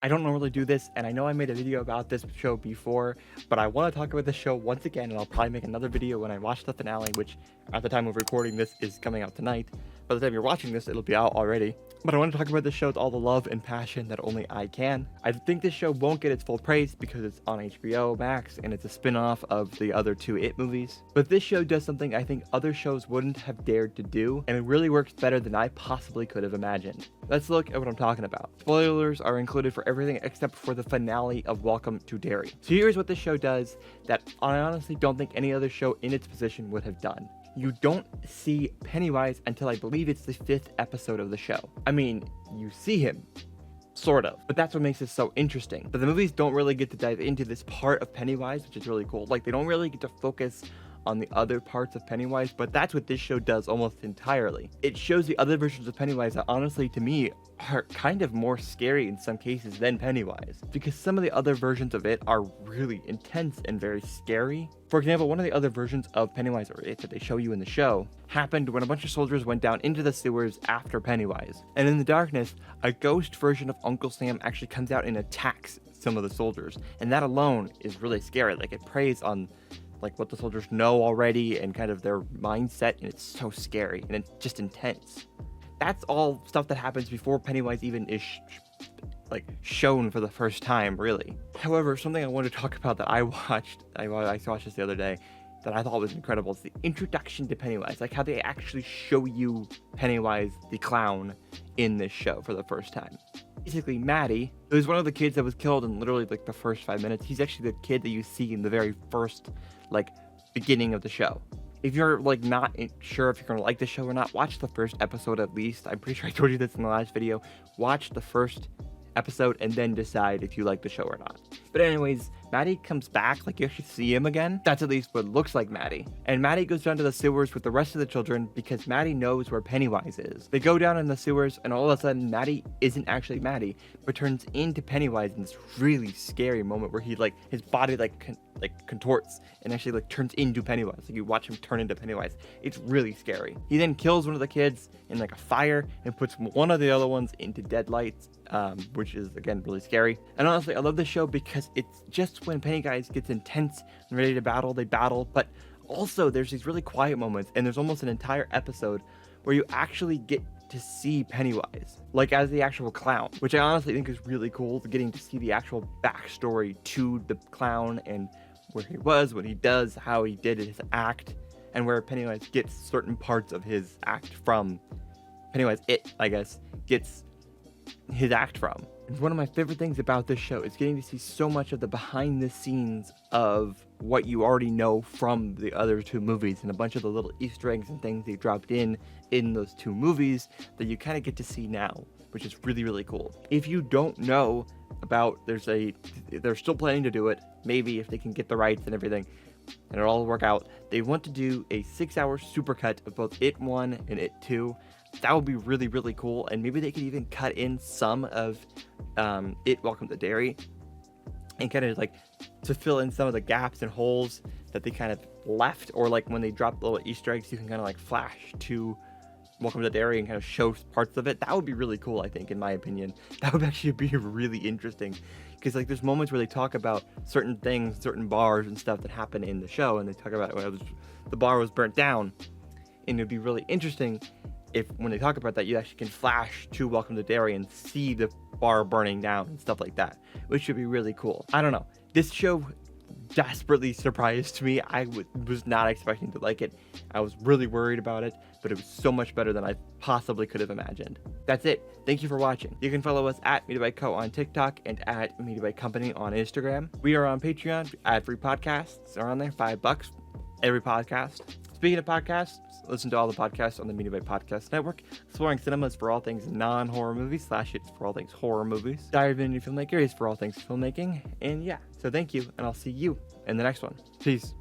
I don't normally do this, and I know I made a video about this show before, but I want to talk about the show once again, and I'll probably make another video when I watch the finale, which at the time of recording this is coming out tonight. By the time you're watching this, it'll be out already. But I want to talk about this show with all the love and passion that only I can. I think this show won't get its full praise because it's on HBO Max and it's a spin-off of the other two It movies. But this show does something I think other shows wouldn't have dared to do, and it really works better than I possibly could have imagined. Let's look at what I'm talking about. Spoilers are included for everything except for the finale of Welcome to Derry. So here's what this show does that I honestly don't think any other show in its position would have done. You don't see Pennywise until I believe it's the 5th episode of the show. I mean, you see him, sort of, but that's what makes it so interesting. But the movies don't really get to dive into this part of Pennywise, which is really cool. Like, they don't really get to focus on the other parts of Pennywise, but that's what this show does almost entirely. It shows the other versions of Pennywise that honestly, to me, are kind of more scary in some cases than Pennywise, because some of the other versions of it are really intense and very scary. For example, one of the other versions of Pennywise, or It, that they show you in the show, happened when a bunch of soldiers went down into the sewers after Pennywise. And in the darkness, a ghost version of Uncle Sam actually comes out and attacks some of the soldiers. And that alone is really scary. Like, it preys on like what the soldiers know already and kind of their mindset, and it's so scary and it's just intense. That's all stuff that happens before Pennywise even is shown for the first time, really. However, something I want to talk about that I watched this the other day that I thought was incredible is the introduction to Pennywise, like how they actually show you Pennywise the clown in this show for the first time. Basically, Maddie, who's one of the kids that was killed in literally like the first 5 minutes, he's actually the kid that you see in the very first beginning of the show. If you're not sure if you're gonna like the show or not, watch the first episode at least. I'm pretty sure I told you this in the last video. Watch the first episode and then decide if you like the show or not. But anyways, Maddie comes back, like you actually see him again. That's at least what looks like Maddie. And Maddie goes down to the sewers with the rest of the children because Maddie knows where Pennywise is. They go down in the sewers and all of a sudden Maddie isn't actually Maddie, but turns into Pennywise in this really scary moment where he his body contorts and actually turns into Pennywise. Like you watch him turn into Pennywise. It's really scary. He then kills one of the kids in a fire and puts one of the other ones into deadlights, which is again really scary. And honestly, I love this show because it's just when Pennywise gets intense and ready to battle, they battle, but also there's these really quiet moments, and there's almost an entire episode where you actually get to see Pennywise, as the actual clown, which I honestly think is really cool, getting to see the actual backstory to the clown and where he was, what he does, how he did his act, and where Pennywise gets certain parts of his act from. Pennywise, gets his act from. One of my favorite things about this show is getting to see so much of the behind the scenes of what you already know from the other two movies, and a bunch of the little Easter eggs and things they dropped in those two movies that you kind of get to see now, which is really, really cool. If you don't know about, they're still planning to do it, maybe if they can get the rights and everything, and it'll all work out. They want to do a 6-hour supercut of both It 1 and It 2. That would be really, really cool, and maybe they could even cut in some of It Welcome to Derry and kind of to fill in some of the gaps and holes that they kind of left, or when they drop little Easter eggs, you can kind of flash to Welcome to Derry and kind of show parts of it. That would be really cool, I think, in my opinion. That would actually be really interesting, because there's moments where they talk about certain things, certain bars and stuff that happen in the show, and they talk about when the bar was burnt down, and it'd be really interesting if when they talk about that, you actually can flash to Welcome to Derry and see the bar burning down and stuff like that, which would be really cool. I don't know. This show desperately surprised me. I was not expecting to like it. I was really worried about it, but it was so much better than I possibly could have imagined. That's it. Thank you for watching. You can follow us at MediaByteCo on TikTok and at MediaByteCompany on Instagram. We are on Patreon. Ad-free podcasts are on there. $5 every podcast. Speaking of podcasts, listen to all the podcasts on the MediaByte Podcast Network. Exploring Cinema is for all things non-horror movies, /It's for all things horror movies. Diary of an Indie Filmmaker is for all things filmmaking. And yeah, so thank you, and I'll see you in the next one. Peace.